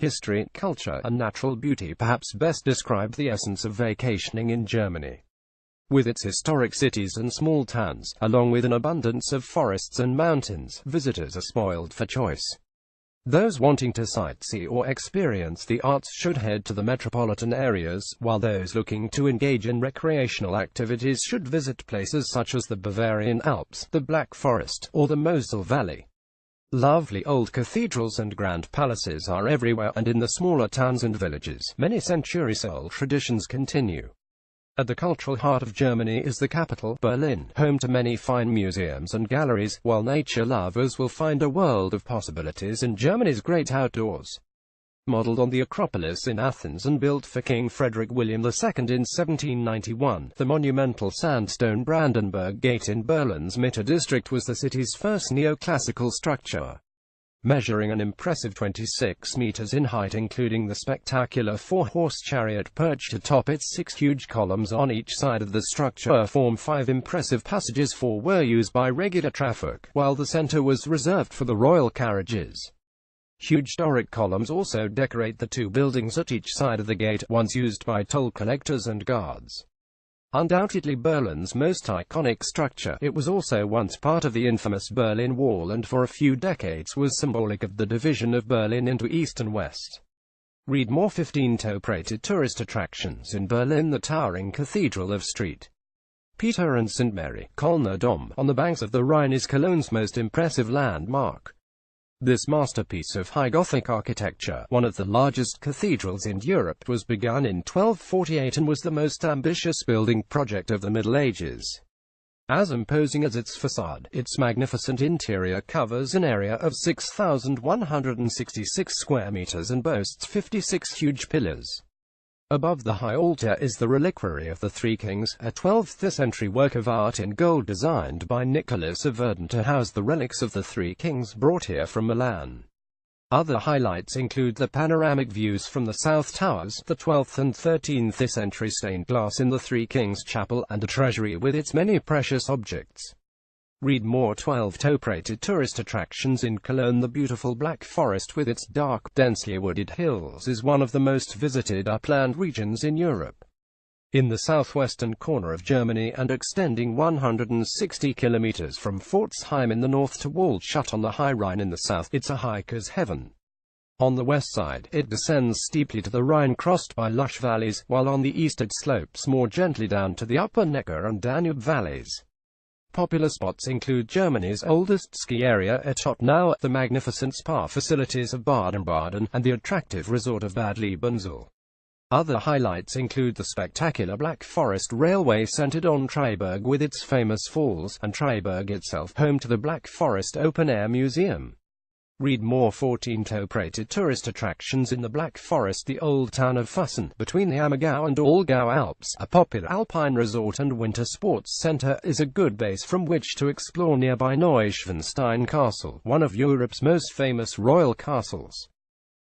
history, culture, and natural beauty perhaps best describe the essence of vacationing in Germany. With its historic cities and small towns, along with an abundance of forests and mountains, visitors are spoiled for choice. Those wanting to sightsee or experience the arts should head to the metropolitan areas, while those looking to engage in recreational activities should visit places such as the Bavarian Alps, the Black Forest, or the Mosel Valley. Lovely old cathedrals and grand palaces are everywhere, and in the smaller towns and villages, many centuries-old traditions continue. At the cultural heart of Germany is the capital, Berlin, home to many fine museums and galleries, while nature lovers will find a world of possibilities in Germany's great outdoors. Modeled on the Acropolis in Athens and built for King Frederick William II in 1791, the monumental sandstone Brandenburg Gate in Berlin's Mitte district was the city's first neoclassical structure. Measuring an impressive 26 meters in height, including the spectacular four-horse chariot perched atop its 6 huge columns on each side of the structure form 5 impressive passages. 4 were used by regular traffic, while the center was reserved for the royal carriages. Huge Doric columns also decorate the 2 buildings at each side of the gate, once used by toll collectors and guards. Undoubtedly Berlin's most iconic structure, it was also once part of the infamous Berlin Wall and for a few decades was symbolic of the division of Berlin into East and West. Read more. 15 top-rated tourist attractions in Berlin. The towering Cathedral of St. Peter and St. Mary, Kölner Dom, on the banks of the Rhine is Cologne's most impressive landmark. This masterpiece of high Gothic architecture, one of the largest cathedrals in Europe, was begun in 1248 and was the most ambitious building project of the Middle Ages. As imposing as its facade, its magnificent interior covers an area of 6,166 square meters and boasts 56 huge pillars. Above the high altar is the Reliquary of the Three Kings, a 12th-century work of art in gold designed by Nicholas of Verdun to house the relics of the Three Kings brought here from Milan. Other highlights include the panoramic views from the South Towers, the 12th and 13th-century stained glass in the Three Kings Chapel, and a treasury with its many precious objects. Read more. 12 top-rated tourist attractions in Cologne. The beautiful Black Forest with its dark, densely wooded hills is one of the most visited upland regions in Europe. In the southwestern corner of Germany and extending 160 kilometers from Pforzheim in the north to Waldshut on the High Rhine in the south, it's a hiker's heaven. On the west side, it descends steeply to the Rhine crossed by lush valleys, while on the east it slopes more gently down to the upper Neckar and Danube valleys. Popular spots include Germany's oldest ski area atop now, the magnificent spa facilities of Baden-Baden, and the attractive resort of Bad Liebenzell. Other highlights include the spectacular Black Forest Railway centered on Triberg with its famous falls, and Triberg itself, home to the Black Forest Open-Air Museum. Read more. 14 top-rated tourist attractions in the Black Forest. The old town of Füssen, between the Ammergau and Allgäu Alps, a popular alpine resort and winter sports center, is a good base from which to explore nearby Neuschwanstein Castle, one of Europe's most famous royal castles.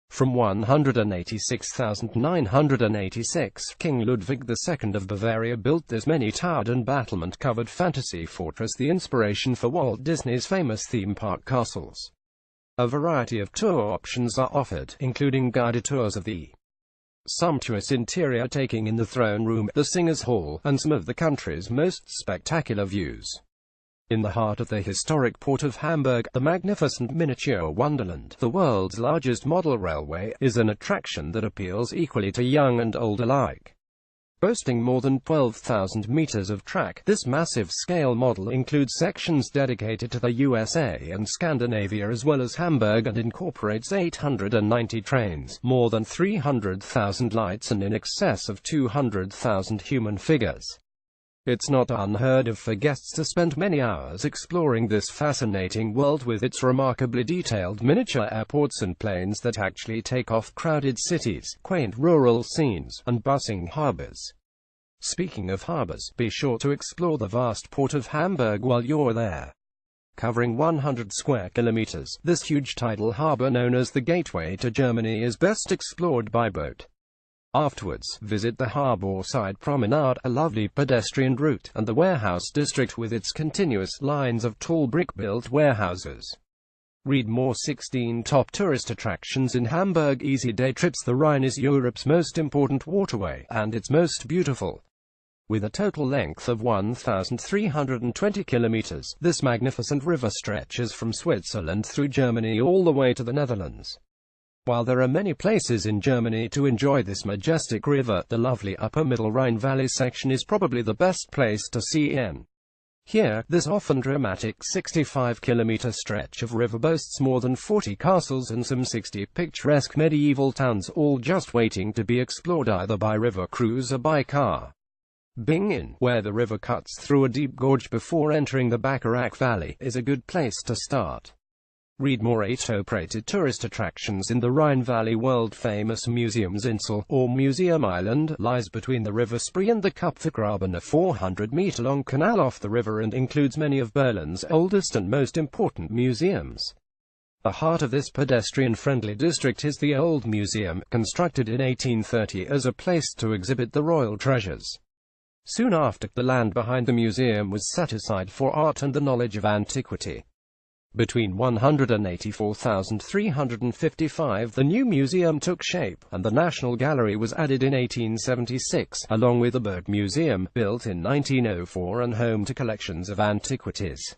From 186,986, King Ludwig II of Bavaria built this many-towered and battlement-covered fantasy fortress, the inspiration for Walt Disney's famous theme park castles. A variety of tour options are offered, including guided tours of the sumptuous interior taking in the throne room, the Singers' Hall, and some of the country's most spectacular views. In the heart of the historic port of Hamburg, the magnificent miniature wonderland, the world's largest model railway, is an attraction that appeals equally to young and old alike. Boasting more than 12,000 meters of track, this massive-scale model includes sections dedicated to the USA and Scandinavia as well as Hamburg and incorporates 890 trains, more than 300,000 lights and in excess of 200,000 human figures. It's not unheard of for guests to spend many hours exploring this fascinating world with its remarkably detailed miniature airports and planes that actually take off, crowded cities, quaint rural scenes, and bustling harbors. Speaking of harbors, be sure to explore the vast port of Hamburg while you're there. Covering 100 square kilometers, this huge tidal harbor known as the Gateway to Germany is best explored by boat. Afterwards, visit the harborside promenade, a lovely pedestrian route, and the warehouse district with its continuous lines of tall brick-built warehouses. Read more. 16 top tourist attractions in Hamburg. Easy day trips. The Rhine is Europe's most important waterway, and its most beautiful. With a total length of 1,320 kilometers, this magnificent river stretches from Switzerland through Germany all the way to the Netherlands. While there are many places in Germany to enjoy this majestic river, the lovely upper middle Rhine Valley section is probably the best place to see in. Here, this often dramatic 65-kilometer stretch of river boasts more than 40 castles and some 60 picturesque medieval towns, all just waiting to be explored either by river cruise or by car. Bingen, where the river cuts through a deep gorge before entering the Bacharach Valley, is a good place to start. Read more. 8 top-rated tourist attractions in the Rhine Valley. World-famous Museumsinsel, or Museum Island, lies between the River Spree and the Kupfergraben, a 400-meter-long canal off the river, and includes many of Berlin's oldest and most important museums. The heart of this pedestrian-friendly district is the Old Museum, constructed in 1830 as a place to exhibit the royal treasures. Soon after, the land behind the museum was set aside for art and the knowledge of antiquity. Between 184,355, the new museum took shape, and the National Gallery was added in 1876, along with the Bird Museum, built in 1904 and home to collections of antiquities.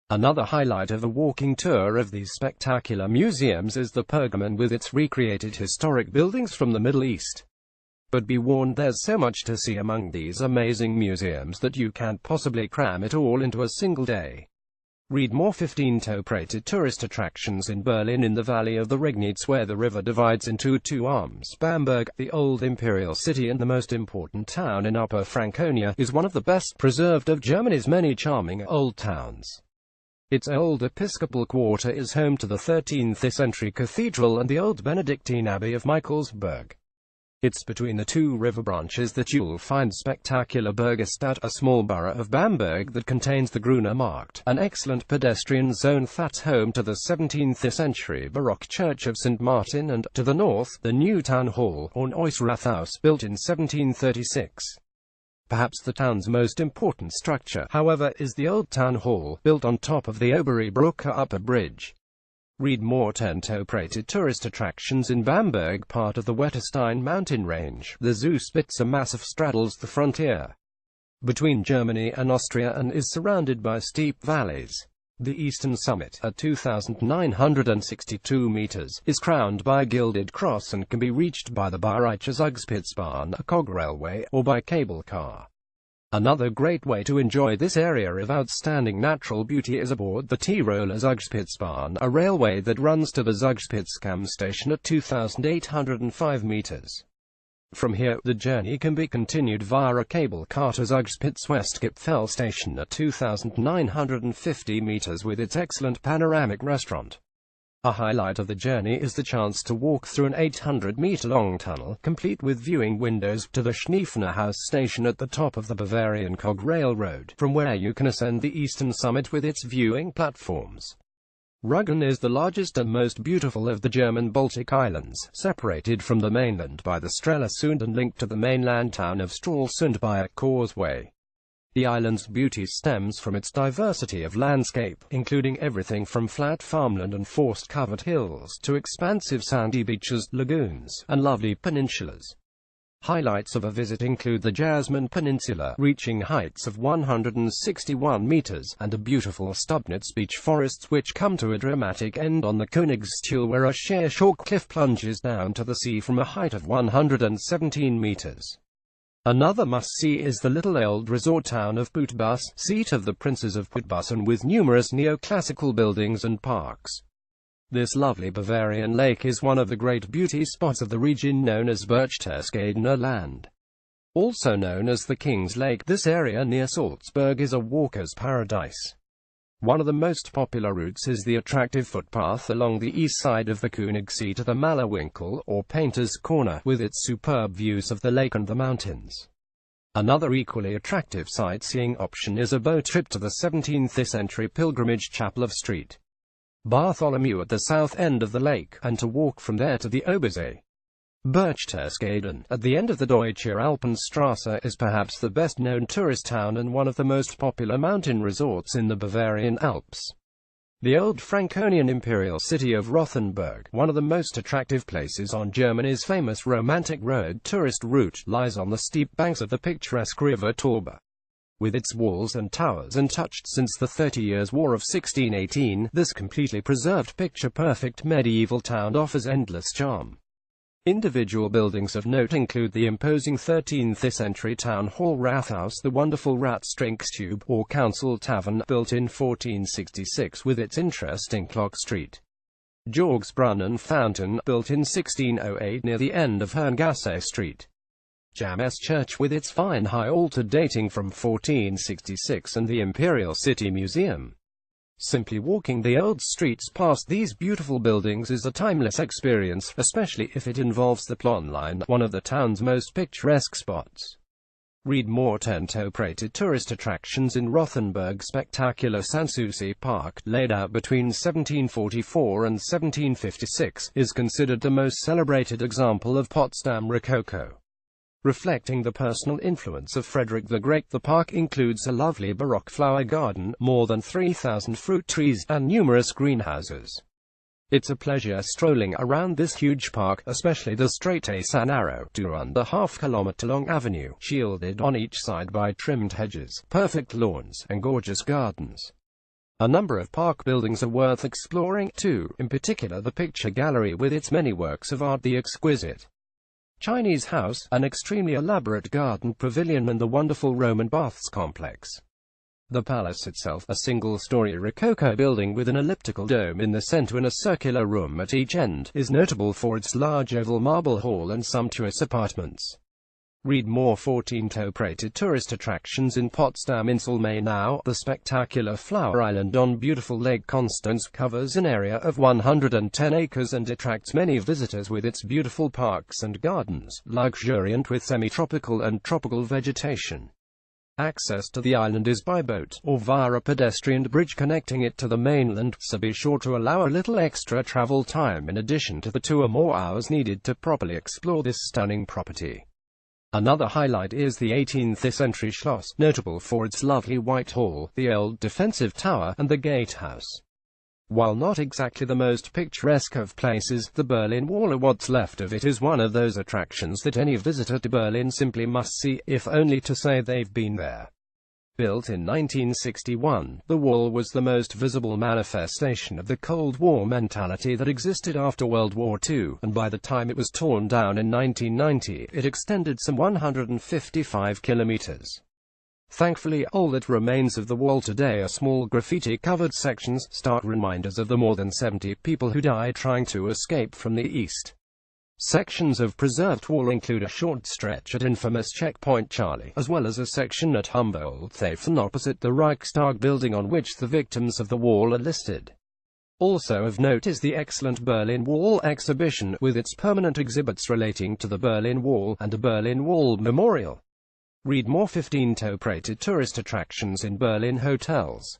Another highlight of a walking tour of these spectacular museums is the Pergamon with its recreated historic buildings from the Middle East. But be warned, there's so much to see among these amazing museums that you can't possibly cram it all into a single day. Read more. 15 top-rated tourist attractions in Berlin. In the valley of the Regnitz, where the river divides into two arms, Bamberg, the old imperial city and the most important town in Upper Franconia, is one of the best preserved of Germany's many charming old towns. Its old episcopal quarter is home to the 13th-century cathedral and the old Benedictine abbey of Michaelsburg. It's between the two river branches that you'll find spectacular Burgerstadt, a small borough of Bamberg that contains the Grüner Markt, an excellent pedestrian zone that's home to the 17th-century Baroque church of St. Martin, and, to the north, the new town hall, or Neues Rathaus, built in 1736. Perhaps the town's most important structure, however, is the old town hall, built on top of the Oberiebrücke upper bridge. Read more. 10 top-rated tourist attractions in Bamberg. Part of the Wetterstein mountain range, the Zugspitze massif straddles the frontier between Germany and Austria and is surrounded by steep valleys. The eastern summit, at 2,962 meters, is crowned by a gilded cross and can be reached by the Bayerische Zugspitzbahn, a cog railway, or by cable car. Another great way to enjoy this area of outstanding natural beauty is aboard the Tiroler Zugspitzbahn, a railway that runs to the Zugspitzkamm station at 2,805 meters. From here, the journey can be continued via a cable car to Zugspitz Westgipfel station at 2,950 meters with its excellent panoramic restaurant. A highlight of the journey is the chance to walk through an 800-meter-long tunnel, complete with viewing windows, to the Schneefener House station at the top of the Bavarian Cog Railroad, from where you can ascend the eastern summit with its viewing platforms. Rügen is the largest and most beautiful of the German Baltic islands, separated from the mainland by the Strelasund and linked to the mainland town of Stralsund by a causeway. The island's beauty stems from its diversity of landscape, including everything from flat farmland and forest-covered hills to expansive sandy beaches, lagoons, and lovely peninsulas. Highlights of a visit include the Jasmine Peninsula, reaching heights of 161 meters, and a beautiful Stubnitz beach forests which come to a dramatic end on the Königstuhl, where a sheer chalk cliff plunges down to the sea from a height of 117 meters. Another must-see is the little old resort town of Putbus, seat of the princes of Putbussen, with numerous neoclassical buildings and parks. This lovely Bavarian lake is one of the great beauty spots of the region known as Berchtesgadener Land. Also known as the King's Lake, this area near Salzburg is a walker's paradise. One of the most popular routes is the attractive footpath along the east side of the Königssee to the Mallerwinkel, or Painter's Corner, with its superb views of the lake and the mountains. Another equally attractive sightseeing option is a boat trip to the 17th-century pilgrimage chapel of St. Bartholomew at the south end of the lake, and to walk from there to the Obersee. Berchtesgaden, at the end of the Deutsche Alpenstrasse, is perhaps the best-known tourist town and one of the most popular mountain resorts in the Bavarian Alps. The old Franconian imperial city of Rothenburg, one of the most attractive places on Germany's famous romantic road tourist route, lies on the steep banks of the picturesque river Tauber. With its walls and towers untouched since the 30 Years' War of 1618, this completely preserved picture-perfect medieval town offers endless charm. Individual buildings of note include the imposing 13th-century town hall Rathaus, the wonderful Ratstrinkstube, or Council Tavern, built in 1466 with its interesting clock street. Georgsbrunnen Fountain, built in 1608 near the end of Herrengasse Street. Jammes Church with its fine high altar dating from 1466 and the Imperial City Museum. Simply walking the old streets past these beautiful buildings is a timeless experience, especially if it involves the Plotline, one of the town's most picturesque spots. Read more. 10 top-rated tourist attractions in Rothenburg. Spectacular Sanssouci Park, laid out between 1744 and 1756, is considered the most celebrated example of Potsdam Rococo. Reflecting the personal influence of Frederick the Great, the park includes a lovely Baroque flower garden, more than 3,000 fruit trees, and numerous greenhouses. It's a pleasure strolling around this huge park, especially the straight and narrow, 2.5-kilometer-long avenue, shielded on each side by trimmed hedges, perfect lawns, and gorgeous gardens. A number of park buildings are worth exploring, too, in particular the picture gallery with its many works of art, the exquisite Chinese house, an extremely elaborate garden pavilion, and the wonderful Roman baths complex. The palace itself, a single-story Rococo building with an elliptical dome in the center and a circular room at each end, is notable for its large oval marble hall and sumptuous apartments. Read more. 14 top-rated tourist attractions in Potsdam. Insel Mainau, the spectacular flower island on beautiful Lake Constance, covers an area of 110 acres and attracts many visitors with its beautiful parks and gardens, luxuriant with semi-tropical and tropical vegetation. Access to the island is by boat, or via a pedestrian bridge connecting it to the mainland, so be sure to allow a little extra travel time in addition to the 2 or more hours needed to properly explore this stunning property. Another highlight is the 18th-century Schloss, notable for its lovely white hall, the old defensive tower, and the gatehouse. While not exactly the most picturesque of places, the Berlin Wall, or what's left of it, is one of those attractions that any visitor to Berlin simply must see, if only to say they've been there. Built in 1961, the wall was the most visible manifestation of the Cold War mentality that existed after World War II, and by the time it was torn down in 1990, it extended some 155 kilometers. Thankfully, all that remains of the wall today are small graffiti-covered sections, stark reminders of the more than 70 people who died trying to escape from the East. Sections of preserved wall include a short stretch at infamous Checkpoint Charlie, as well as a section at Humboldt-Hafen opposite the Reichstag building on which the victims of the wall are listed. Also of note is the excellent Berlin Wall exhibition, with its permanent exhibits relating to the Berlin Wall, and a Berlin Wall memorial. Read more. 15 top-rated tourist attractions in Berlin hotels.